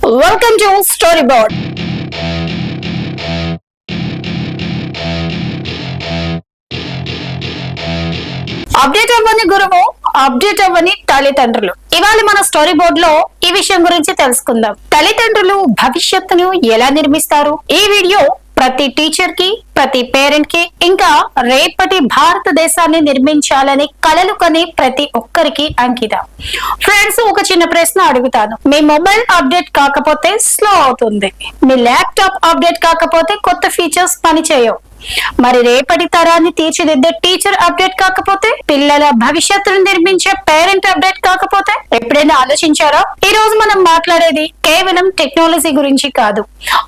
Welcome to story board. Update అవ్వని గురువు, update అవ్వని తల్లిదండ్రులు. ఇవాళ మన స్టోరీ బోర్డ్ లో ఈ విషయం గురించి తెలుసుకుందాం. తల్లిదండ్రులు భవిష్యత్తును ఎలా నిర్మిస్తారు? ఈ వీడియో ప్రతి టీచర్ కి, ప్రతి పేరెంట్ కి, ఇంకా రేపటి భారతదేశాన్ని నిర్మించాలని కలలు కని ప్రతి ఒక్కరికి అంకితం. ఫ్రెండ్స్, ఒక చిన్న ప్రశ్న అడుగుతాను. మీ మొబైల్ అప్డేట్ కాకపోతే స్లో అవుతుంది, మీ ల్యాప్టాప్ అప్డేట్ కాకపోతే కొత్త ఫీచర్స్ పనిచేయవు. మరి రేపటి తరాన్ని తీర్చిదిద్దే టీచర్ అప్డేట్ కాకపోతే, పిల్లల భవిష్యత్తును నిర్మించే పేరెంట్ అప్డేట్ కాకపోతే ఎప్పుడైనా ఆలోచించారా? ఈ రోజు మనం మాట్లాడేది కేవలం టెక్నాలజీ గురించి కాదు,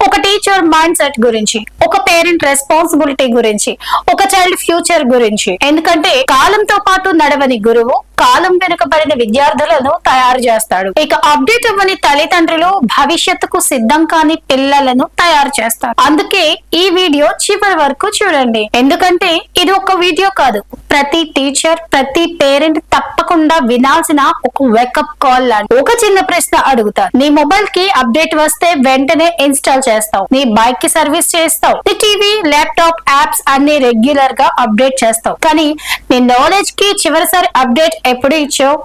ఒక టీచర్ మైండ్ సెట్ గురించి, ఒక పేరెంట్ రెస్పాన్సిబిలిటీ గురించి, ఒక చైల్డ్ ఫ్యూచర్ గురించి. ఎందుకంటే కాలంతో పాటు నడవని గురువు కాలం వెనుకబడిన విద్యార్థులను తయారు చేస్తాడు. ఇక అప్డేట్ అవ్వని తల్లిదండ్రులు భవిష్యత్తుకు సిద్ధం కాని పిల్లలను తయారు చేస్తారు. అందుకే ఈ వీడియో చివరి వరకు చూడండి. ఎందుకంటే ఇది ఒక వీడియో కాదు, ప్రతి టీచర్, ప్రతి పేరెంట్ తప్పకుండా వినాల్సిన ఒక వేకప్ కాల్ లాంటి. ఒక చిన్న ప్రశ్న అడుగుతాను. నీ మొబైల్ కి అప్డేట్ వస్తే వెంటనే ఇన్స్టాల్ చేస్తావు, నీ బైక్ కి సర్వీస్ చేస్తావు, నీ టీవీ, ల్యాప్టాప్, యాప్స్ అన్ని రెగ్యులర్ గా అప్డేట్ చేస్తావు. కానీ నీ నాలెడ్జ్ కి చివరిసారి అప్డేట్ ఎప్పుడు ఇచ్చావు?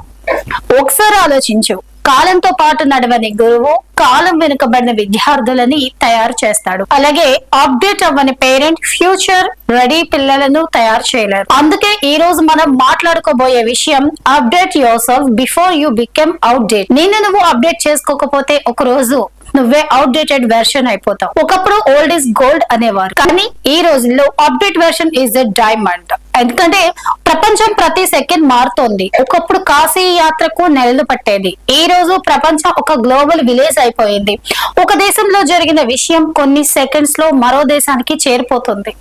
ఒకసారి ఆలోచించు. కాలంతో పాటు నడవని గురువు కాలం వెనుకబడిన విద్యార్థులని తయారు చేస్తాడు. అలాగే అప్డేట్ అవ్వని పేరెంట్ ఫ్యూచర్ రెడీ పిల్లలను తయారు చేయలేరు. అందుకే ఈ రోజు మనం మాట్లాడుకోబోయే విషయం update your self before you become outdate. నిన్ను నువ్వు అప్డేట్ చేసుకోకపోతే ఒక రోజు నువ్వే అవుట్డేటెడ్ వెర్షన్ అయిపోతావు. ఒకప్పుడు ఓల్డ్ ఇస్ గోల్డ్ అనేవారు, కానీ ఈ రోజుల్లో update version is a diamond. ఎందుకంటే ప్రపంచం ప్రతి సెకండ్ మారుతోంది. ఒకప్పుడు కాశీ యాత్రకు నెలలు పట్టేది, ఈ రోజు ప్రపంచం ఒక గ్లోబల్ విలేజ్ అయిపోయింది. ఒక దేశంలో జరిగిన విషయం కొన్ని సెకండ్స్ లో మరో దేశానికి చేరిపోతుంది.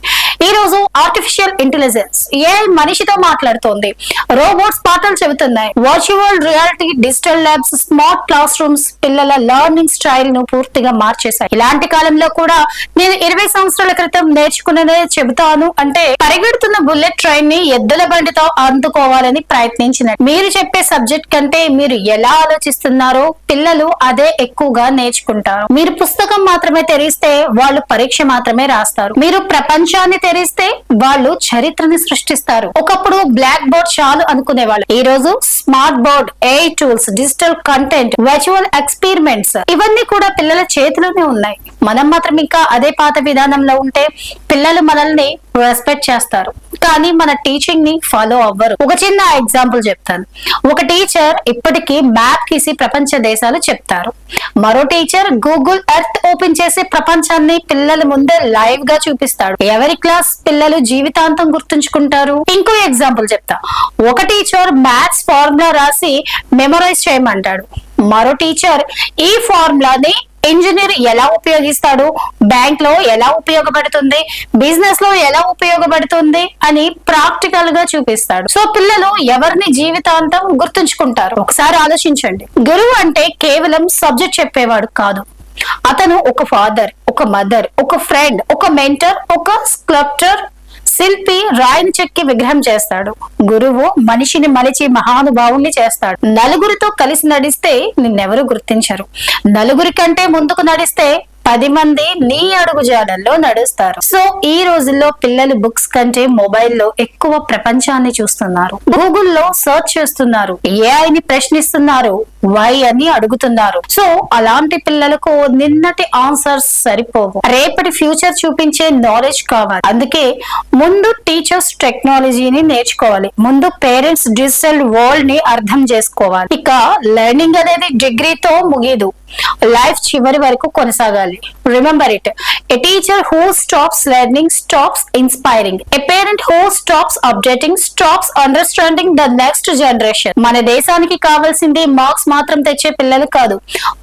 ఈ రోజు ఆర్టిఫిషియల్ ఇంటెలిజెన్స్, ఏఐ మనిషితో మాట్లాడుతోంది, రోబోట్స్ పాఠాలు చెబుతున్నాయి, virtual reality, digital labs, smart class rooms పిల్లల లెర్నింగ్ స్టైల్ ను పూర్తిగా మార్చేశాయి. ఇలాంటి కాలంలో కూడా నేను 20 సంవత్సరాల క్రితం నేర్చుకున్నదే చెబుతాను అంటే పరిగెడుతున్న బుల్లెట్ ట్రైన్ ని ఎద్దుల బండితో అందుకోవాలని ప్రయత్నించినట్టు. మీరు చెప్పే సబ్జెక్ట్ కంటే మీరు ఎలా ఆలోచిస్తున్నారో పిల్లలు అదే ఎక్కువగా నేర్చుకుంటారు. మీరు పుస్తకం మాత్రమే తెరిస్తే వాళ్ళు పరీక్ష మాత్రమే రాస్తారు. మీరు ప్రపంచాన్ని తెరిస్తే వాళ్ళు చరిత్రని సృష్టిస్తారు. ఒకప్పుడు బ్లాక్ బోర్డ్ చాలు అనుకునేవాళ్ళు, ఈ రోజు smart board, AI tools, digital content, virtual experiments ఇవన్నీ కూడా పిల్లల చేతిలోనే ఉన్నాయి. మనం మాత్రం ఇంకా అదే పాత విధానంలో ఉంటే పిల్లలు మనల్ని రెస్పెక్ట్ చేస్తారు, కానీ మన టీచింగ్ ని ఫాలో అవ్వరు. ఒక చిన్న ఎగ్జాంపుల్ చెప్తాను. ఒక టీచర్ ఇప్పటికీ మ్యాప్ గీసి ప్రపంచ దేశాలు చెప్తారు, మరో టీచర్ గూగుల్ ఎర్త్ ఓపెన్ చేసి ప్రపంచాన్ని పిల్లల ముందే లైవ్ గా చూపిస్తాడు. ఎవరి క్లాస్ పిల్లలు జీవితాంతం గుర్తుంచుకుంటారు? ఇంకో ఎగ్జాంపుల్ చెప్తా. ఒక టీచర్ మ్యాథ్స్ ఫార్ములా రాసి మెమరైజ్ చేయమంటాడు, మరో టీచర్ ఈ ఫార్ములాని ఇంజనీర్ ఎలా ఉపయోగిస్తాడు, బ్యాంక్ లో ఎలా ఉపయోగపడుతుంది, బిజినెస్ లో ఎలా ఉపయోగపడుతుంది అని ప్రాక్టికల్ గా చూపిస్తాడు. సో పిల్లలు ఎవరిని జీవితాంతం గుర్తుంచుకుంటారు? ఒకసారి ఆలోచించండి. గురువు అంటే కేవలం సబ్జెక్ట్ చెప్పేవాడు కాదు, అతను ఒక ఫాదర్, ఒక మదర్, ఒక ఫ్రెండ్, ఒక మెంటర్, ఒక స్కల్ప్టర్, శిల్పి రాయిని చెక్కి విగ్రహం చేస్తాడు. గురువు మనిషిని మలిచి మహానుభావుణ్ణి చేస్తాడు. నలుగురితో కలిసి నడిస్తే నిన్నెవరు గుర్తించరు, నలుగురి కంటే ముందుకు నడిస్తే 10 మంది నీ అడుగు జాడల్లో నడుస్తారు. సో ఈ రోజుల్లో పిల్లలు బుక్స్ కంటే మొబైల్లో ఎక్కువ ప్రపంచాన్ని చూస్తున్నారు, గూగుల్లో సర్చ్ చేస్తున్నారు, ఏఐని ప్రశ్నిస్తున్నారు, వై అని అడుగుతున్నారు. సో అలాంటి పిల్లలకు నిన్నటి ఆన్సర్స్ సరిపోవు, రేపటి ఫ్యూచర్ చూపించే నాలెడ్జ్ కావాలి. అందుకే ముందు టీచర్స్ టెక్నాలజీని నేర్చుకోవాలి, ముందు పేరెంట్స్ డిజిటల్ వరల్డ్ ని అర్థం చేసుకోవాలి. ఇక లెర్నింగ్ అనేది డిగ్రీతో ముగియదు, లైఫ్ చివరి వరకు కొనసాగాలి. Remember it. A teacher who stops learning stops inspiring. A parent who stops updating stops understanding the next generation. మన దేశానికి కావాల్సింది మార్క్స్ మాత్రం తెచ్చే పిల్లలు కాదు,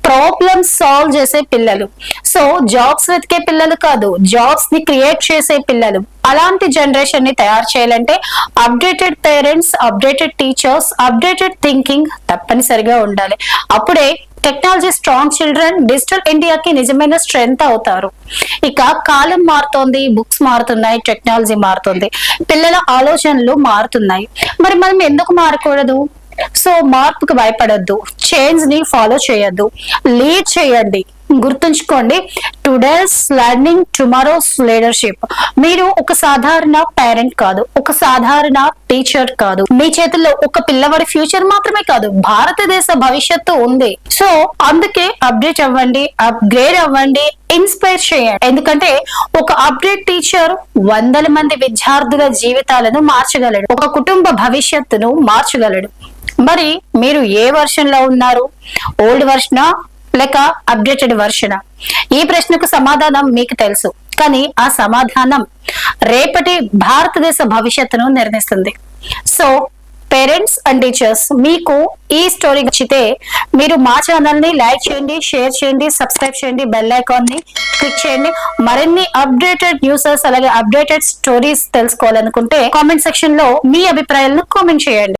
ప్రాబ్లమ్స్ సాల్వ్ చేసే పిల్లలు. సో జాబ్స్ వెతికే పిల్లలు కాదు, జాబ్స్ ని క్రియేట్ చేసే పిల్లలు. అలాంటి జనరేషన్ ని తయారు చేయాలంటే updated parents, updated teachers, updated thinking తప్పనిసరిగా ఉండాలి. అప్పుడే టెక్నాలజీ స్ట్రాంగ్ చిల్డ్రన్ డిజిటల్ ఇండియాకి నిజమైన స్ట్రెంగ్త్ అవుతారు. ఇక కాలం మారుతోంది, బుక్స్ మారుతున్నాయి, టెక్నాలజీ మారుతుంది, పిల్లల ఆలోచనలు మారుతున్నాయి. మరి మనం ఎందుకు మారకూడదు? సో మార్పుకు భయపడొద్దు, చేంజ్ ని ఫాలో చేయొద్దు, లీడ్ చేయండి. గుర్తుంచుకోండి, టుడేస్ లెర్నింగ్ టుమారోస్ లీడర్షిప్. మీరు ఒక సాధారణ పేరెంట్ కాదు, ఒక సాధారణ టీచర్ కాదు. మీ చేతుల్లో ఒక పిల్లవాడి ఫ్యూచర్ మాత్రమే కాదు, భారతదేశ భవిష్యత్తు ఉంది. సో అందుకే అప్డేట్ అవ్వండి, అప్గ్రేడ్ అవ్వండి, ఇన్స్పైర్ చేయండి. ఎందుకంటే ఒక అప్డేట్ టీచర్ వందల మంది విద్యార్థుల జీవితాలను మార్చగలడు, ఒక కుటుంబ భవిష్యత్తును మార్చగలడు. మరి మీరు ఏ వర్షన్ లో ఉన్నారు? ఓల్డ్ వర్షనా లేక అప్డేటెడ్ వర్షనా? ఈ ప్రశ్నకు సమాధానం మీకు తెలుసు, కానీ ఆ సమాధానం రేపటి భారతదేశ భవిష్యత్తును నిర్ణయిస్తుంది. సో పేరెంట్స్ అండ్ టీచర్స్, మీకు ఈ స్టోరీ నచ్చితే మీరు మా ఛానల్ ని లైక్ చేయండి, షేర్ చేయండి, సబ్స్క్రైబ్ చేయండి, బెల్ ఐకాన్ ని క్లిక్ చేయండి. మరిన్ని అప్డేటెడ్ న్యూసెస్ అలాగే అప్డేటెడ్ స్టోరీస్ తెలుసుకోవాలనుకుంటే కామెంట్ సెక్షన్ లో మీ అభిప్రాయాలను కామెంట్ చేయండి.